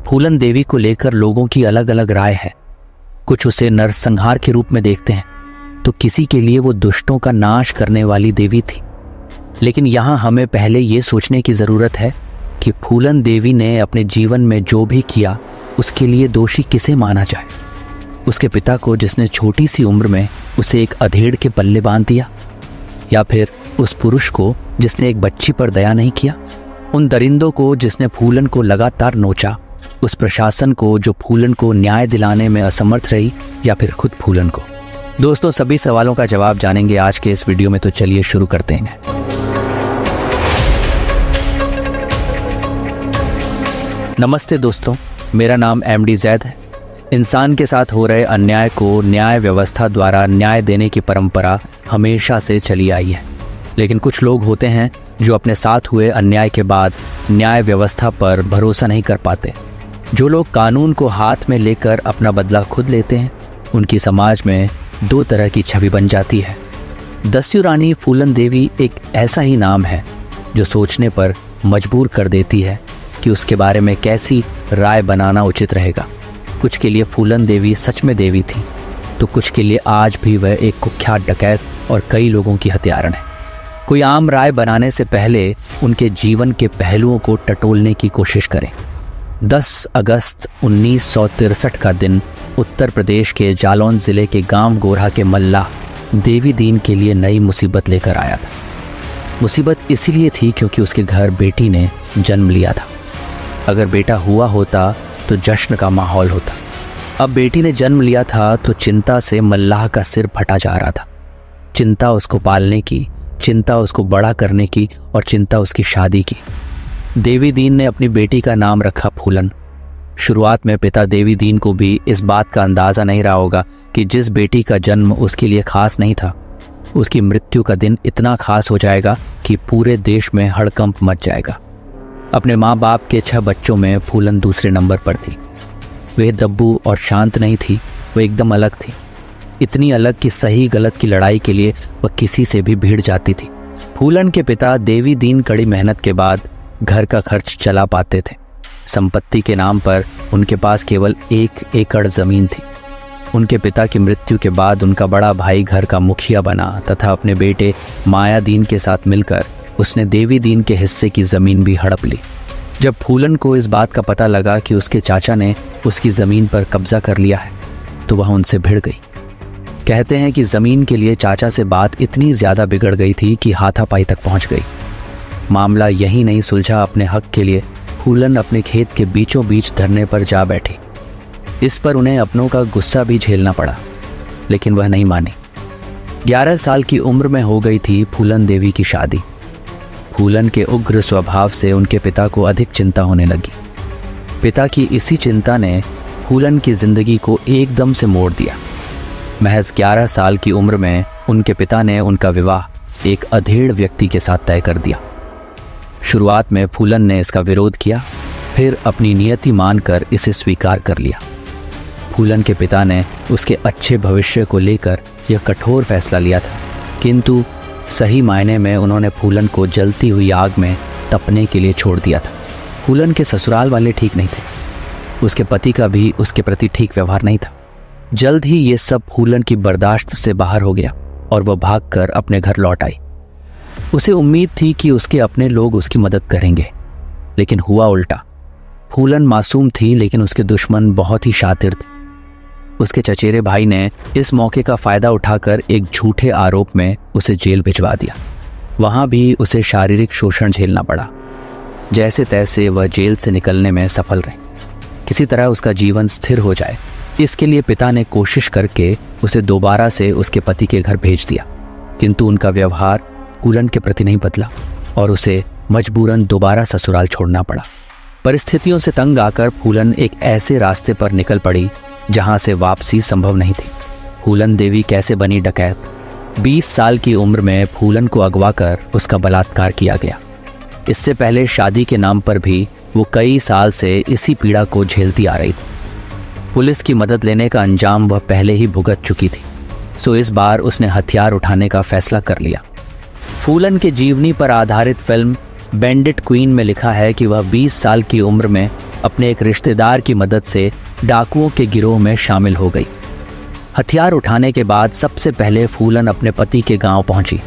फूलन देवी को लेकर लोगों की अलग अलग राय है। कुछ उसे नरसंहार के रूप में देखते हैं, तो किसी के लिए वो दुष्टों का नाश करने वाली देवी थी। लेकिन यहाँ हमें पहले ये सोचने की ज़रूरत है कि फूलन देवी ने अपने जीवन में जो भी किया उसके लिए दोषी किसे माना जाए। उसके पिता को, जिसने छोटी सी उम्र में उसे एक अधेड़ के पल्ले बांध दिया, या फिर उस पुरुष को जिसने एक बच्ची पर दया नहीं किया, उन दरिंदों को जिसने फूलन को लगातार नोचा, उस प्रशासन को जो फूलन को न्याय दिलाने में असमर्थ रही, या फिर खुद फूलन को। दोस्तों, सभी सवालों का जवाब जानेंगे आज के इस वीडियो में, तो चलिए शुरू करते हैं। नमस्ते दोस्तों, मेरा नाम MD जैद है। इंसान के साथ हो रहे अन्याय को न्याय व्यवस्था द्वारा न्याय देने की परंपरा हमेशा से चली आई है। लेकिन कुछ लोग होते हैं जो अपने साथ हुए अन्याय के बाद न्याय व्यवस्था पर भरोसा नहीं कर पाते। जो लोग कानून को हाथ में लेकर अपना बदला खुद लेते हैं, उनकी समाज में दो तरह की छवि बन जाती है। दस्यु रानी फूलन देवी एक ऐसा ही नाम है जो सोचने पर मजबूर कर देती है कि उसके बारे में कैसी राय बनाना उचित रहेगा। कुछ के लिए फूलन देवी सच में देवी थी, तो कुछ के लिए आज भी वह एक कुख्यात डकैत और कई लोगों की हत्यारण है। कोई आम राय बनाने से पहले उनके जीवन के पहलुओं को टटोलने की कोशिश करें। 10 अगस्त 1963 का दिन उत्तर प्रदेश के जालौन ज़िले के गांव गोरहा के मल्लाह देवी दीन के लिए नई मुसीबत लेकर आया था। मुसीबत इसीलिए थी क्योंकि उसके घर बेटी ने जन्म लिया था। अगर बेटा हुआ होता तो जश्न का माहौल होता। अब बेटी ने जन्म लिया था तो चिंता से मल्लाह का सिर फटा जा रहा था। चिंता उसको पालने की, चिंता उसको बड़ा करने की, और चिंता उसकी शादी की। देवी दीन ने अपनी बेटी का नाम रखा फूलन। शुरुआत में पिता देवी दीन को भी इस बात का अंदाज़ा नहीं रहा होगा कि जिस बेटी का जन्म उसके लिए खास नहीं था, उसकी मृत्यु का दिन इतना खास हो जाएगा कि पूरे देश में हड़कंप मच जाएगा। अपने माँ बाप के 6 बच्चों में फूलन दूसरे नंबर पर थी। वह दब्बू और शांत नहीं थी, वह एकदम अलग थी। इतनी अलग कि सही गलत की लड़ाई के लिए वह किसी से भी भिड़ जाती थी। फूलन के पिता देवी दीन कड़ी मेहनत के बाद घर का खर्च चला पाते थे। संपत्ति के नाम पर उनके पास केवल 1 एकड़ ज़मीन थी। उनके पिता की मृत्यु के बाद उनका बड़ा भाई घर का मुखिया बना तथा अपने बेटे माया दीन के साथ मिलकर उसने देवी दीन के हिस्से की ज़मीन भी हड़प ली। जब फूलन को इस बात का पता लगा कि उसके चाचा ने उसकी ज़मीन पर कब्जा कर लिया है, तो वह उनसे भिड़ गई। कहते हैं कि ज़मीन के लिए चाचा से बात इतनी ज़्यादा बिगड़ गई थी कि हाथापाई तक पहुंच गई। मामला यही नहीं सुलझा, अपने हक के लिए फूलन अपने खेत के बीचों बीच धरने पर जा बैठी। इस पर उन्हें अपनों का गुस्सा भी झेलना पड़ा, लेकिन वह नहीं मानी। 11 साल की उम्र में हो गई थी फूलन देवी की शादी। फूलन के उग्र स्वभाव से उनके पिता को अधिक चिंता होने लगी। पिता की इसी चिंता ने फूलन की जिंदगी को एकदम से मोड़ दिया। महज 11 साल की उम्र में उनके पिता ने उनका विवाह एक अधेड़ व्यक्ति के साथ तय कर दिया। शुरुआत में फूलन ने इसका विरोध किया, फिर अपनी नियति मानकर इसे स्वीकार कर लिया। फूलन के पिता ने उसके अच्छे भविष्य को लेकर यह कठोर फैसला लिया था, किंतु सही मायने में उन्होंने फूलन को जलती हुई आग में तपने के लिए छोड़ दिया था। फूलन के ससुराल वाले ठीक नहीं थे, उसके पति का भी उसके प्रति ठीक व्यवहार नहीं था। जल्द ही ये सब फूलन की बर्दाश्त से बाहर हो गया और वह भागकर अपने घर लौट आई। उसे उम्मीद थी कि उसके अपने लोग उसकी मदद करेंगे, लेकिन हुआ उल्टा। फूलन मासूम थी, लेकिन उसके दुश्मन बहुत ही शातिर थे। उसके चचेरे भाई ने इस मौके का फ़ायदा उठाकर एक झूठे आरोप में उसे जेल भिजवा दिया। वहाँ भी उसे शारीरिक शोषण झेलना पड़ा। जैसे तैसे वह जेल से निकलने में सफल रही। किसी तरह उसका जीवन स्थिर हो जाए, इसके लिए पिता ने कोशिश करके उसे दोबारा से उसके पति के घर भेज दिया, किंतु उनका व्यवहार फूलन के प्रति नहीं बदला और उसे मजबूरन दोबारा ससुराल छोड़ना पड़ा। परिस्थितियों से तंग आकर फूलन एक ऐसे रास्ते पर निकल पड़ी जहां से वापसी संभव नहीं थी। फूलन देवी कैसे बनी डकैत? 20 साल की उम्र में फूलन को अगवा कर उसका बलात्कार किया गया। इससे पहले शादी के नाम पर भी वो कई साल से इसी पीड़ा को झेलती आ रही थी। पुलिस की मदद लेने का अंजाम वह पहले ही भुगत चुकी थी, सो इस बार उसने हथियार उठाने का फैसला कर लिया। फूलन के जीवनी पर आधारित फिल्म बैंडिट क्वीन में लिखा है कि वह 20 साल की उम्र में अपने एक रिश्तेदार की मदद से डाकुओं के गिरोह में शामिल हो गई। हथियार उठाने के बाद सबसे पहले फूलन अपने पति के गांव पहुंची,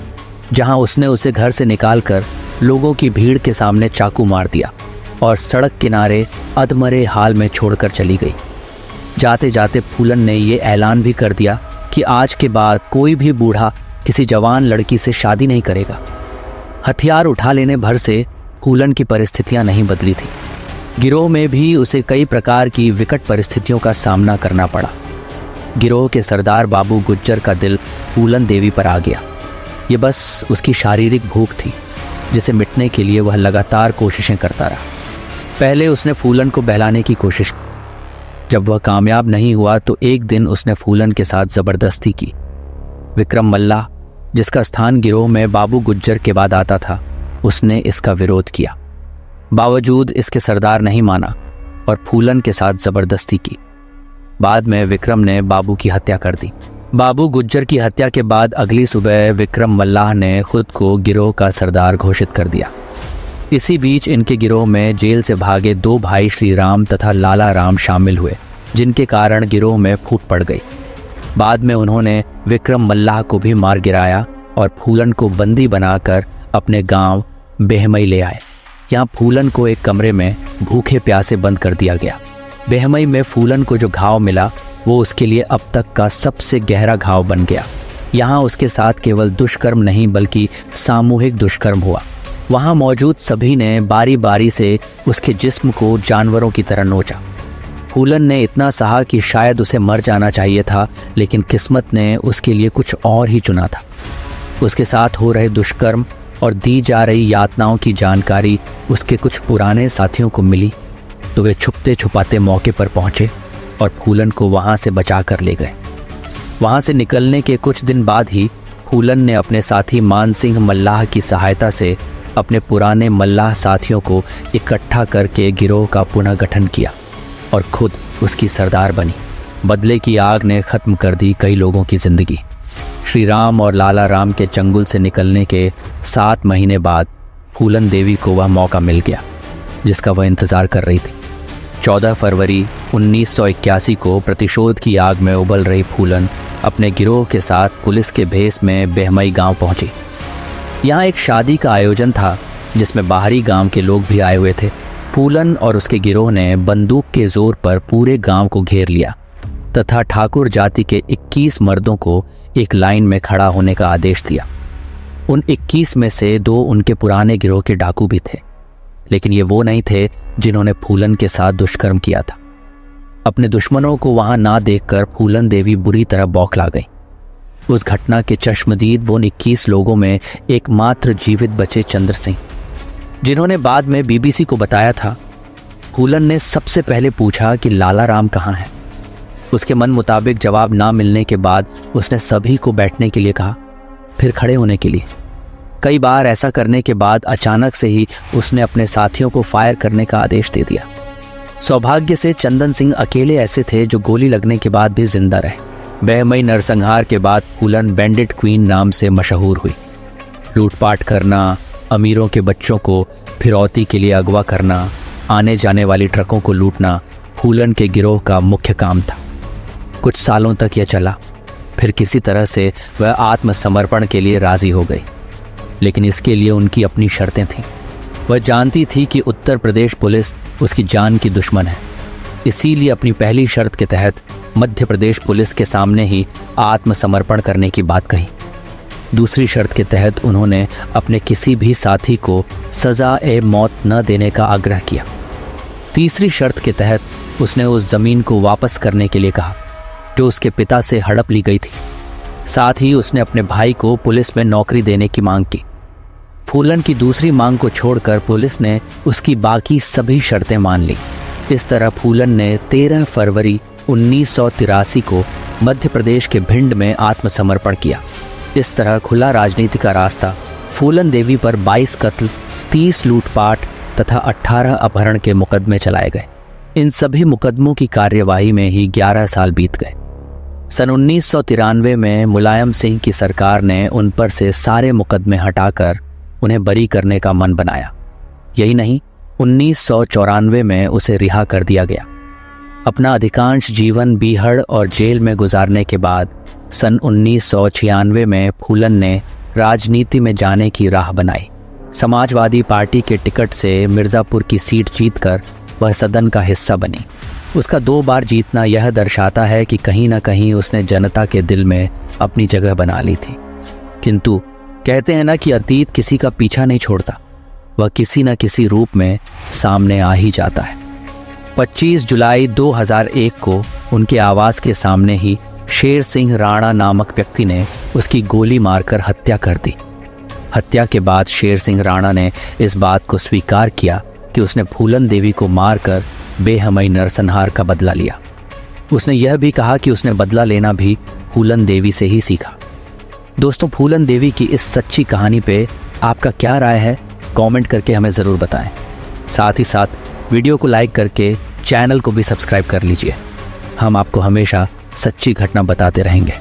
जहां उसने उसे घर से निकालकर लोगों की भीड़ के सामने चाकू मार दिया और सड़क किनारे अधमरे हाल में छोड़कर चली गई। जाते जाते फूलन ने ये ऐलान भी कर दिया कि आज के बाद कोई भी बूढ़ा किसी जवान लड़की से शादी नहीं करेगा। हथियार उठा लेने भर से फूलन की परिस्थितियां नहीं बदली थी। गिरोह में भी उसे कई प्रकार की विकट परिस्थितियों का सामना करना पड़ा। गिरोह के सरदार बाबू गुज्जर का दिल फूलन देवी पर आ गया। ये बस उसकी शारीरिक भूख थी, जिसे मिटने के लिए वह लगातार कोशिशें करता रहा। पहले उसने फूलन को बहलाने की कोशिश की। जब वह कामयाब नहीं हुआ तो एक दिन उसने फूलन के साथ जबरदस्ती की। विक्रम मल्लाह, जिसका स्थान गिरोह में बाबू गुज्जर के बाद आता था, उसने इसका विरोध किया। बावजूद इसके सरदार नहीं माना और फूलन के साथ जबरदस्ती की। बाद में विक्रम ने बाबू की हत्या कर दी। बाबू गुज्जर की हत्या के बाद अगली सुबह विक्रम मल्लाह ने खुद को गिरोह का सरदार घोषित कर दिया। इसी बीच इनके गिरोह में जेल से भागे 2 भाई श्री राम तथा लाला राम शामिल हुए, जिनके कारण गिरोह में फूट पड़ गई। बाद में उन्होंने विक्रम मल्लाह को भी मार गिराया और फूलन को बंदी बनाकर अपने गांव बेहमई ले आए। यहाँ फूलन को एक कमरे में भूखे प्यासे बंद कर दिया गया। बेहमई में फूलन को जो घाव मिला वो उसके लिए अब तक का सबसे गहरा घाव बन गया। यहाँ उसके साथ केवल दुष्कर्म नहीं बल्कि सामूहिक दुष्कर्म हुआ। वहाँ मौजूद सभी ने बारी बारी से उसके जिस्म को जानवरों की तरह नोचा। फूलन ने इतना सहा कि शायद उसे मर जाना चाहिए था, लेकिन किस्मत ने उसके लिए कुछ और ही चुना था। उसके साथ हो रहे दुष्कर्म और दी जा रही यातनाओं की जानकारी उसके कुछ पुराने साथियों को मिली तो वे छुपते छुपाते मौके पर पहुंचे और फूलन को वहां से बचा कर ले गए। वहां से निकलने के कुछ दिन बाद ही फूलन ने अपने साथी मानसिंह मल्लाह की सहायता से अपने पुराने मल्लाह साथियों को इकट्ठा करके गिरोह का पुनः गठन किया और खुद उसकी सरदार बनी। बदले की आग ने खत्म कर दी कई लोगों की जिंदगी। श्री राम और लाला राम के चंगुल से निकलने के 7 महीने बाद फूलन देवी को वह मौका मिल गया जिसका वह इंतजार कर रही थी। 14 फरवरी 1981 को प्रतिशोध की आग में उबल रही फूलन अपने गिरोह के साथ पुलिस के भेस में बेहमई गांव पहुंची। यहाँ एक शादी का आयोजन था जिसमें बाहरी गांव के लोग भी आए हुए थे। फूलन और उसके गिरोह ने बंदूक के जोर पर पूरे गांव को घेर लिया तथा ठाकुर जाति के 21 मर्दों को एक लाइन में खड़ा होने का आदेश दिया। उन 21 में से 2 उनके पुराने गिरोह के डाकू भी थे, लेकिन ये वो नहीं थे जिन्होंने फूलन के साथ दुष्कर्म किया था। अपने दुश्मनों को वहां ना देखकर फूलन देवी बुरी तरह बौखला गई। उस घटना के चश्मदीद वो 21 लोगों में एकमात्र जीवित बचे चंद्र सिंह, जिन्होंने बाद में बीबीसी को बताया था। फूलन ने सबसे पहले पूछा कि लाला राम कहाँ है। उसके मन मुताबिक जवाब ना मिलने के बाद उसने सभी को बैठने के लिए कहा, फिर खड़े होने के लिए। कई बार ऐसा करने के बाद अचानक से ही उसने अपने साथियों को फायर करने का आदेश दे दिया। सौभाग्य से चंदन सिंह अकेले ऐसे थे जो गोली लगने के बाद भी जिंदा रहे। बेहमई नरसंहार के बाद फूलन बैंडिट क्वीन नाम से मशहूर हुई। लूटपाट करना, अमीरों के बच्चों को फिरौती के लिए अगवा करना, आने जाने वाली ट्रकों को लूटना फूलन के गिरोह का मुख्य काम था। कुछ सालों तक यह चला, फिर किसी तरह से वह आत्मसमर्पण के लिए राजी हो गई, लेकिन इसके लिए उनकी अपनी शर्तें थीं। वह जानती थी कि उत्तर प्रदेश पुलिस उसकी जान की दुश्मन है, इसीलिए अपनी पहली शर्त के तहत मध्य प्रदेश पुलिस के सामने ही आत्मसमर्पण करने की बात कही। दूसरी शर्त के तहत उन्होंने अपने किसी भी साथी को सजा-ए-मौत न देने का आग्रह किया। तीसरी शर्त के तहत उसने उस जमीन को वापस करने के लिए कहा जो उसके पिता से हड़प ली गई थी। साथ ही उसने अपने भाई को पुलिस में नौकरी देने की मांग की। फूलन की दूसरी मांग को छोड़कर पुलिस ने उसकी बाकी सभी शर्तें मान ली। इस तरह फूलन ने 13 फरवरी 1983 को मध्य प्रदेश के भिंड में आत्मसमर्पण किया। इस तरह खुला राजनीति का रास्ता फूलन देवी पर 22 कत्ल, 30 लूटपाट तथा 18 अपहरण के मुकदमे चलाए गए। इन सभी मुकदमों की कार्यवाही में ही 11 साल बीत गए। सन 1993 में मुलायम सिंह की सरकार ने उन पर से सारे मुकदमे हटाकर उन्हें बरी करने का मन बनाया। यही नहीं, 1994 में उसे रिहा कर दिया गया। अपना अधिकांश जीवन बीहड़ और जेल में गुजारने के बाद सन 1996 में फूलन ने राजनीति में जाने की राह बनाई। समाजवादी पार्टी के टिकट से मिर्ज़ापुर की सीट जीतकर वह सदन का हिस्सा बनी। उसका 2 बार जीतना यह दर्शाता है कि कहीं ना कहीं उसने जनता के दिल में अपनी जगह बना ली थी। किंतु कहते हैं ना कि अतीत किसी का पीछा नहीं छोड़ता, वह किसी न किसी रूप में सामने आ ही जाता है। 25 जुलाई 2001 को उनके आवास के सामने ही शेर सिंह राणा नामक व्यक्ति ने उसकी गोली मारकर हत्या कर दी। हत्या के बाद शेर सिंह राणा ने इस बात को स्वीकार किया कि उसने फूलन देवी को मारकर बेहमई नरसंहार का बदला लिया। उसने यह भी कहा कि उसने बदला लेना भी फूलन देवी से ही सीखा। दोस्तों, फूलन देवी की इस सच्ची कहानी पे आपका क्या राय है, कमेंट करके हमें ज़रूर बताएं। साथ ही साथ वीडियो को लाइक करके चैनल को भी सब्सक्राइब कर लीजिए। हम आपको हमेशा सच्ची घटना बताते रहेंगे।